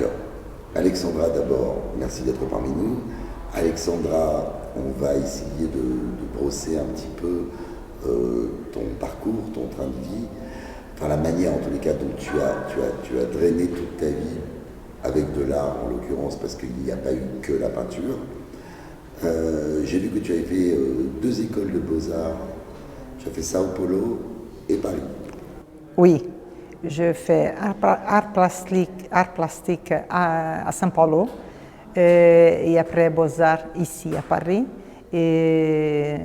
Alors, Alexandra, d'abord, merci d'être parmi nous. Alexandra, on va essayer de brosser un petit peu ton parcours, ton train de vie, enfin la manière en tous les cas dont tu as drainé toute ta vie avec de l'art en l'occurrence, parce qu'il n'y a pas eu que la peinture. J'ai vu que tu avais fait 2 écoles de beaux-arts. Tu as fait Sao Paulo et Paris. Oui, je fais art plastique à São Paulo et après Beaux-Arts ici à Paris et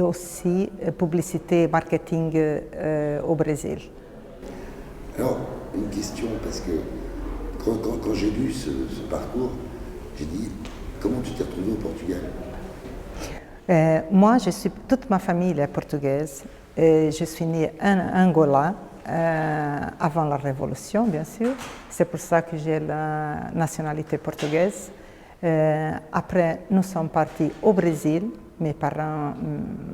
aussi publicité et marketing au Brésil. Alors, une question, parce que quand j'ai lu ce parcours, j'ai dit, comment tu t'es retrouvé au Portugal? Moi, toute ma famille est portugaise. Je suis née en Angola avant la Révolution, bien sûr. C'est pour ça que j'ai la nationalité portugaise. Après, nous sommes partis au Brésil. Mes parents,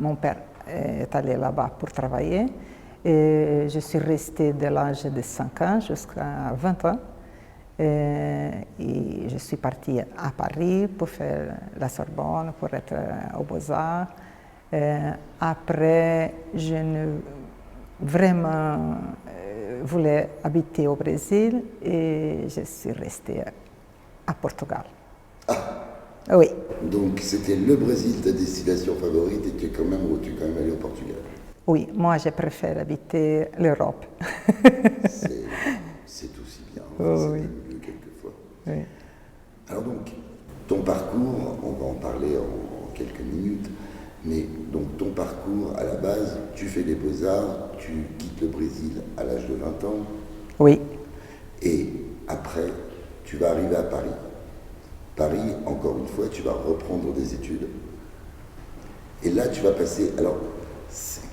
mon père est allé là-bas pour travailler. Et je suis restée de l'âge de 5 ans jusqu'à 20 ans. Et je suis partie à Paris pour faire la Sorbonne, pour être aux Beaux-Arts. Après, je ne vraiment voulais habiter au Brésil et je suis restée à Portugal. Ah, oui. Donc c'était le Brésil ta destination favorite et tu es quand même allé au Portugal. Oui, moi je préfère habiter l'Europe. C'est aussi bien, enfin, oui. C'est mieux quelquefois. Oui. Alors donc, ton parcours, on va en parler en quelques minutes, mais donc ton parcours à la base, tu fais les beaux-arts, tu quittes le Brésil à l'âge de 20 ans. Oui. Et après, tu vas arriver à Paris. Paris, encore une fois, tu vas reprendre des études. Et là, tu vas passer... Alors,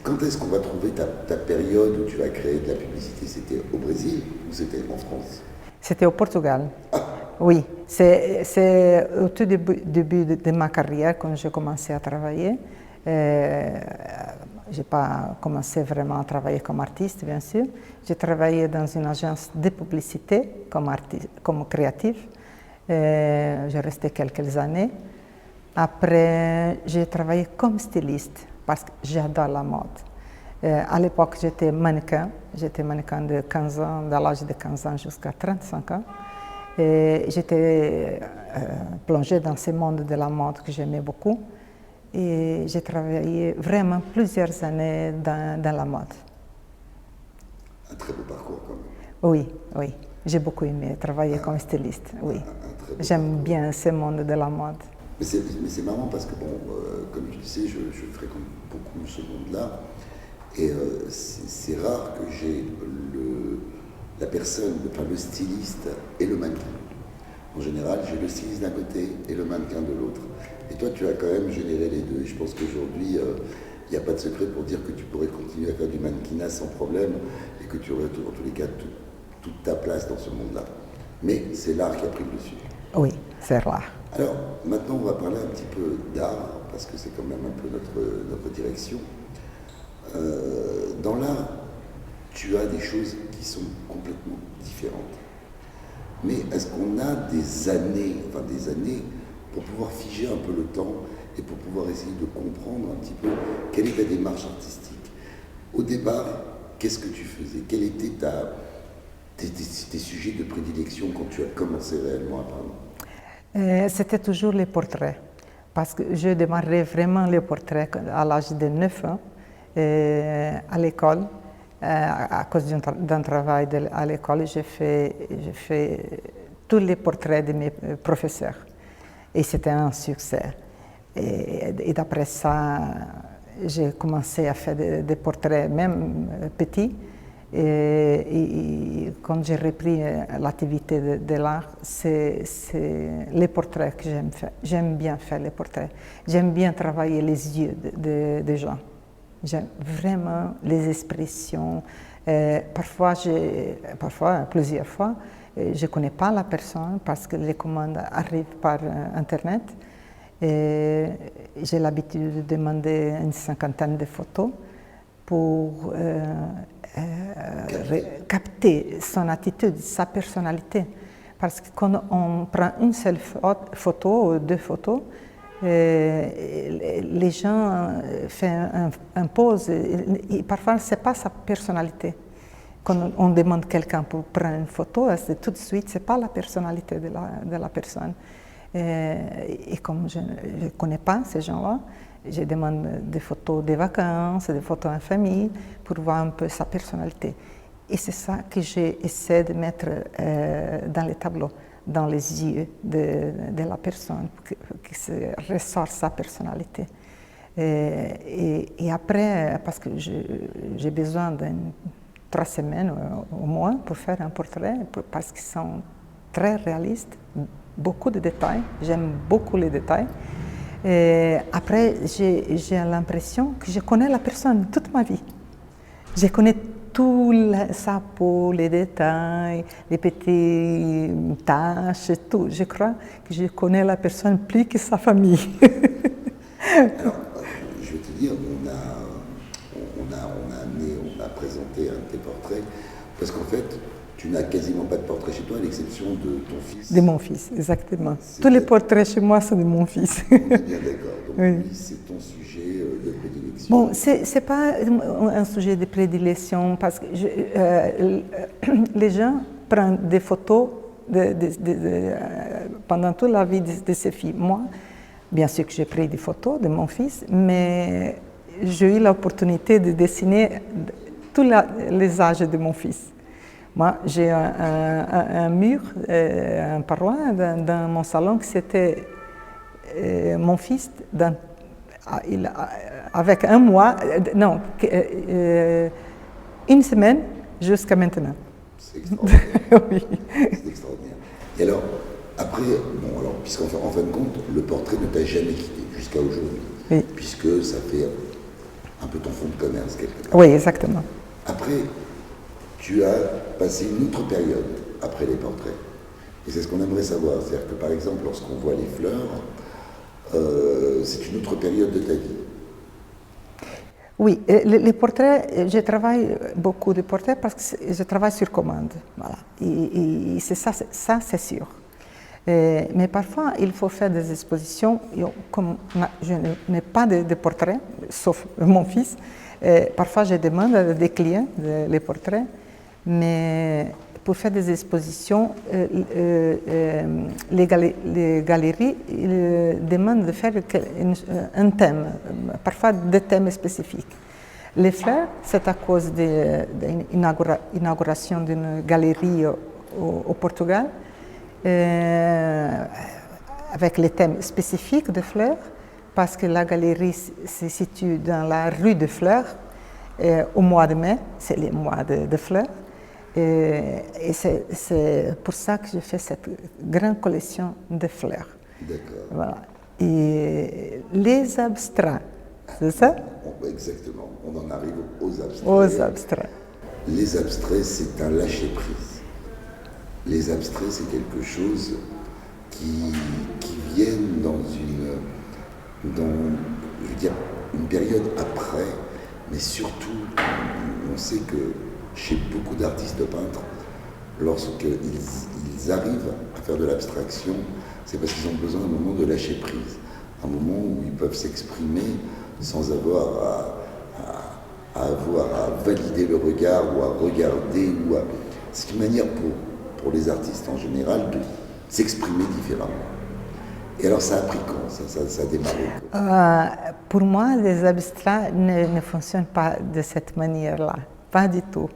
quand est-ce qu'on va trouver ta période où tu vas créer de la publicité? C'était au Brésil ou c'était en France? C'était au Portugal. Ah. Oui, c'est au tout début de ma carrière quand j'ai commencé à travailler. Je n'ai pas commencé vraiment à travailler comme artiste, bien sûr. J'ai travaillé dans une agence de publicité comme créative. J'ai resté quelques années. Après, j'ai travaillé comme styliste parce que j'adore la mode. À l'époque, j'étais mannequin de 15 ans, de l'âge de 15 ans jusqu'à 35 ans. Et j'étais plongée dans ce monde de la mode que j'aimais beaucoup. Et j'ai travaillé vraiment plusieurs années dans la mode. Un très beau parcours quand même. Oui, oui. J'ai beaucoup aimé travailler comme styliste, oui. J'aime bien ce monde de la mode. Mais c'est marrant parce que, bon, comme tu le sais, je fréquente beaucoup ce monde-là. Et c'est rare que j'ai la personne, enfin le styliste et le mannequin. En général, j'ai le styliste d'un côté et le mannequin de l'autre. Et toi, tu as quand même généré les deux. Et je pense qu'aujourd'hui, il n'y a pas de secret pour dire que tu pourrais continuer à faire du mannequinat sans problème et que tu aurais en tous les cas toute ta place dans ce monde-là. Mais c'est l'art qui a pris le dessus. Oui, c'est l'art. Alors, maintenant, on va parler un petit peu d'art, parce que c'est quand même un peu notre direction. Dans l'art, tu as des choses qui sont complètement différentes. Mais est-ce qu'on a des années pour pouvoir figer un peu le temps et pour pouvoir essayer de comprendre un petit peu quelle est ta démarche artistique? Au départ, qu'est-ce que tu faisais? Quels étaient tes sujets de prédilection quand tu as commencé réellement à peindre? C'était toujours les portraits, parce que je démarrais vraiment les portraits à l'âge de 9 ans à l'école. À cause d'un travail à l'école, j'ai fait tous les portraits de mes professeurs. Et c'était un succès. Et d'après ça, j'ai commencé à faire des portraits, même petits. Et quand j'ai repris l'activité de l'art, c'est les portraits que j'aime faire. J'aime bien faire les portraits. J'aime bien travailler les yeux des gens. J'aime vraiment les expressions. Plusieurs fois, je ne connais pas la personne parce que les commandes arrivent par Internet. J'ai l'habitude de demander une 50aine de photos pour capter son attitude, sa personnalité. Parce que quand on prend une seule photo ou deux photos, les gens font un pose. Et parfois, ce n'est pas sa personnalité. Quand on demande quelqu'un pour prendre une photo, tout de suite, ce n'est pas la personnalité de la personne. Et comme je ne connais pas ces gens-là, je demande des photos des vacances, des photos en famille, pour voir un peu sa personnalité. Et c'est ça que j'essaie de mettre dans les tableaux, dans les yeux de la personne, que se ressort sa personnalité. Et après, parce que j'ai besoin de 3 semaines au moins pour faire un portrait, parce qu'ils sont très réalistes, beaucoup de détails, j'aime beaucoup les détails. Et après, j'ai l'impression que je connais la personne toute ma vie. Je connais tout sa peau, les détails, les petites taches, tout. Je crois que je connais la personne plus que sa famille. Alors, je vais te dire, on a présenté un de tes portraits, parce qu'en fait, tu n'as quasiment pas de portrait chez toi, à l'exception de ton fils. De mon fils, exactement. Tous les portraits chez moi sont de mon fils. On est bien d'accord. Donc, oui. Lui, c'est ton sujet de prédilection. Bon, ce n'est pas un sujet de prédilection, parce que les gens prennent des photos pendant toute la vie de ces filles. Moi, bien sûr que j'ai pris des photos de mon fils, mais j'ai eu l'opportunité de dessiner tous les âges de mon fils. Moi, j'ai un mur, un paroi dans mon salon que c'était mon fils avec un mois, non, une semaine jusqu'à maintenant. C'est extraordinaire. Oui. C'est extraordinaire. Et alors, après, bon, alors, puisqu'en fin de compte, le portrait ne t'a jamais quitté jusqu'à aujourd'hui, oui. Puisque ça fait un peu ton fonds de commerce quelque part. Oui, exactement. Après, tu as passé une autre période après les portraits. Et c'est ce qu'on aimerait savoir. C'est-à-dire que, par exemple, lorsqu'on voit les fleurs, c'est une autre période de ta vie. Oui, les portraits, je travaille beaucoup de portraits parce que je travaille sur commande. Voilà. Et c'est ça c'est sûr. Mais parfois, il faut faire des expositions. Comme je n'ai pas de portraits, sauf mon fils, parfois je demande à des clients les portraits. Mais pour faire des expositions, les galeries demandent de faire un thème, parfois des thèmes spécifiques. Les fleurs, c'est à cause de l'inauguration d'une galerie au Portugal, avec les thèmes spécifiques de fleurs, parce que la galerie se situe dans la rue de Fleurs, au mois de mai, c'est le mois de fleurs. Et c'est pour ça que je fais cette grande collection de fleurs. D'accord. Voilà. Et les abstraits, c'est ça? Exactement. On en arrive aux abstraits. Aux abstraits. Les abstraits, c'est un lâcher-prise. Les abstraits, c'est quelque chose qui viennent dans je veux dire, une période après, mais surtout, on sait que chez beaucoup d'artistes peintres, lorsqu'ils arrivent à faire de l'abstraction, c'est parce qu'ils ont besoin d'un moment de lâcher prise, un moment où ils peuvent s'exprimer sans avoir à valider le regard ou à regarder. C'est une manière pour les artistes en général de s'exprimer différemment. Et alors ça a pris quand ça a démarré? Pour moi, les abstraits ne fonctionnent pas de cette manière-là. Pas du tout.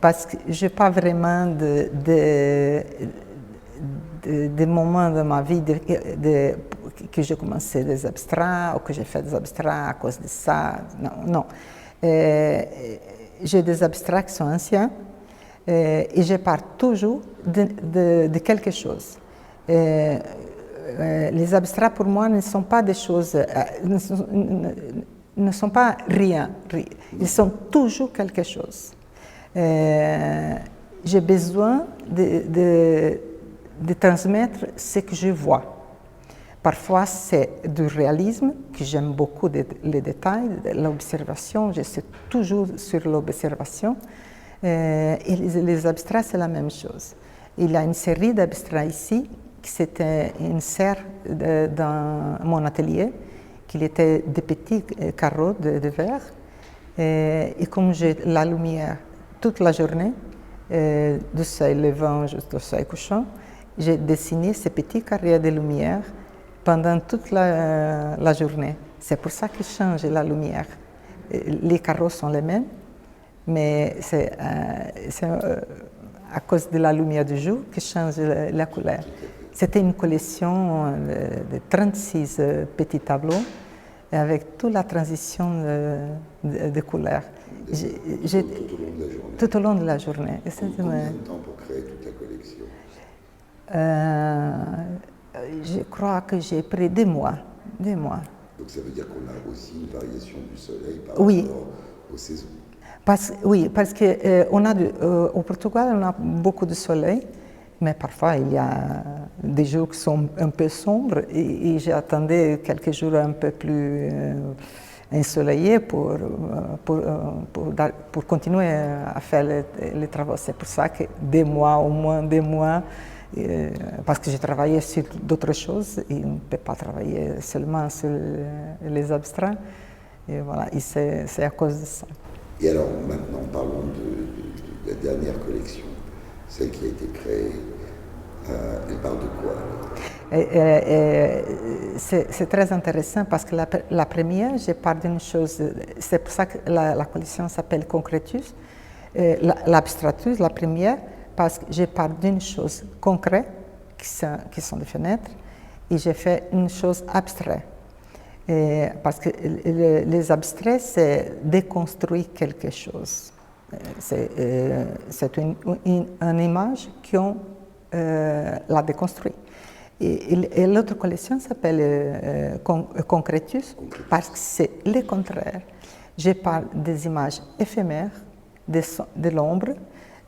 Parce que je n'ai pas vraiment de moments de ma vie que j'ai commencé des abstraits ou que j'ai fait des abstraits à cause de ça. Non. J'ai des abstraits qui sont anciens et je pars toujours de quelque chose. Les abstraits pour moi ne sont pas des choses... ne sont pas rien, ils sont toujours quelque chose. J'ai besoin de transmettre ce que je vois. Parfois, c'est du réalisme, que j'aime beaucoup les détails, l'observation, je suis toujours sur l'observation. Et les abstraits, c'est la même chose. Il y a une série d'abstraits ici, qui c'était une serre dans mon atelier, qui était des petits carreaux de verre. Et comme j'ai la lumière toute la journée, du soleil levant jusqu'au soleil couchant, j'ai dessiné ces petits carrés de lumière pendant toute la journée. C'est pour ça qu'ils changent la lumière. Les carreaux sont les mêmes, mais c'est à cause de la lumière du jour qui change la couleur. C'était une collection de 36 petits tableaux avec toute la transition de couleurs. Tout au long de la journée. Tout au long de la journée. Combien de temps pour créer toute la collection? Je crois que j'ai pris 2 mois. 2 mois. Donc ça veut dire qu'on a aussi une variation du soleil par Oui. rapport aux saisons. Oui, parce qu'au Portugal, on a beaucoup de soleil, mais parfois il y a des jours qui sont un peu sombres et j'attendais quelques jours un peu plus ensoleillés pour continuer à faire les travaux. C'est pour ça que 2 mois, au moins 2 mois, parce que j'ai travaillé sur d'autres choses et on ne peut pas travailler seulement sur les abstraits. Et voilà, et c'est à cause de ça. Et alors maintenant parlons de la dernière collection, celle qui a été créée. Elle parle de quoi c'est très intéressant parce que la première, je parle d'une chose, c'est pour ça que la collection s'appelle Concretus, l'abstratus, la première, parce que je parle d'une chose concrète, qui sont des fenêtres, et j'ai fait une chose abstraite. Parce que les abstraits, c'est déconstruire quelque chose. C'est une image qu'on l'a déconstruit. Et l'autre collection s'appelle Concretus, parce que c'est le contraire. Je parle des images éphémères, de l'ombre,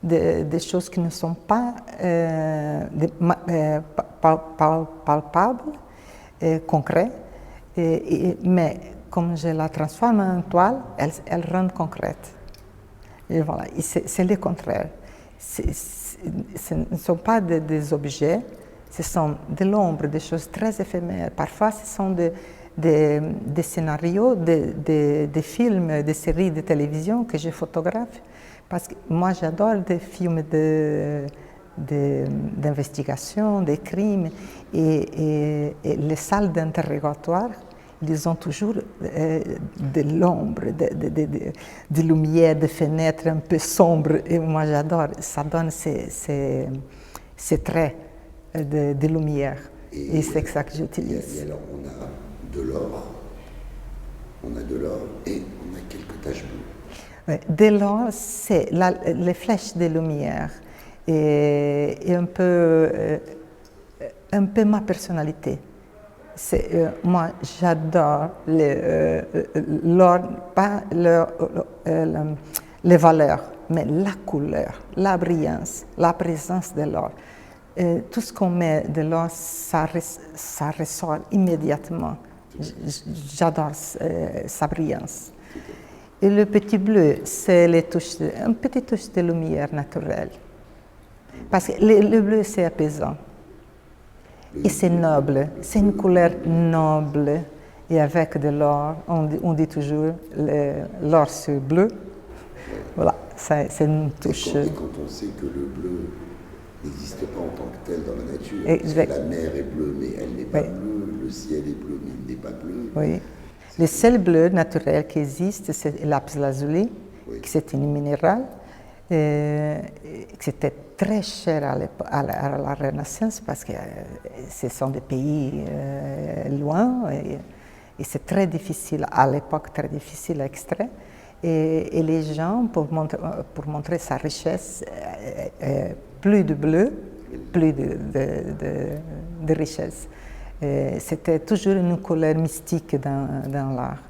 des choses qui ne sont pas palpables, concrètes, mais comme je la transforme en toile, elle rend concrète. Et voilà, c'est le contraire. Ce ne sont pas des objets, ce sont de l'ombre, des choses très éphémères. Parfois, ce sont des scénarios, des films, des séries de télévision que je photographe. Parce que moi, j'adore des films d'investigation, des crimes. Et les salles d'interrogatoire, ils ont toujours de l'ombre, de lumière, de fenêtres un peu sombres. Et moi, j'adore. Ça donne ces traits de lumière. Et c'est ça que j'utilise. Et alors, on a de l'or, et on a quelques taches bleues. De l'or, c'est les flèches de lumière et un peu ma personnalité. Moi, j'adore l'or, pas les valeurs, mais la couleur, la brillance, la présence de l'or. Tout ce qu'on met de l'or, ça ressort immédiatement. J'adore sa brillance. Et le petit bleu, c'est une petite touche de lumière naturelle. Parce que le bleu, c'est apaisant. Et c'est noble. C'est une couleur noble. Et avec de l'or, on dit toujours l'or sur bleu. Voilà, c'est une touche. Et quand on sait que le bleu n'existe pas en tant que tel dans la nature, parce que la mer est bleue, mais elle n'est pas bleue, le ciel est bleu, mais il n'est pas bleu. Oui. Le seul bleu naturel qui existe, c'est lapis lazuli, qui c'est un minéral, qui était très cher à la Renaissance parce que ce sont des pays loin et c'est très difficile, à l'époque très difficile à extraire. Et les gens, pour montrer sa richesse, plus de bleu, plus de richesse. C'était toujours une couleur mystique dans l'art.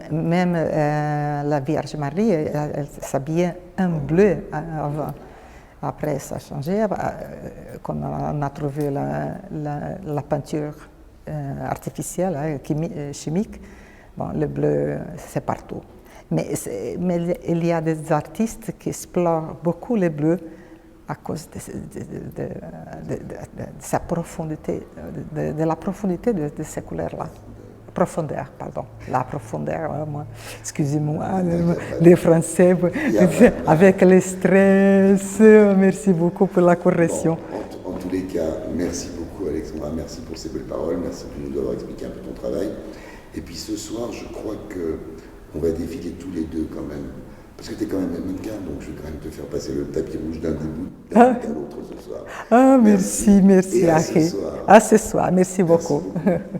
Même la Vierge Marie, elle s'habillait en bleu avant. Après, ça a changé. Quand on a trouvé la peinture artificielle, chimique, bon, le bleu, c'est partout. Mais il y a des artistes qui explorent beaucoup le bleu à cause sa profondité, de la profondité de ces couleurs-là. Profondeur, pardon. La profondeur, excusez-moi, les Français, avec le stress. Merci beaucoup pour la correction. Bon, en tous les cas, merci beaucoup Alexandra, merci pour ces belles paroles, merci de nous avoir expliqué un peu ton travail. Et puis ce soir, je crois qu'on va défiler tous les deux quand même. Parce que tu es quand même mannequin, donc je vais quand même te faire passer le tapis rouge d'un bout à l'autre ce soir. Ah, merci, Et à ce soir. À ce soir, merci beaucoup. Merci beaucoup.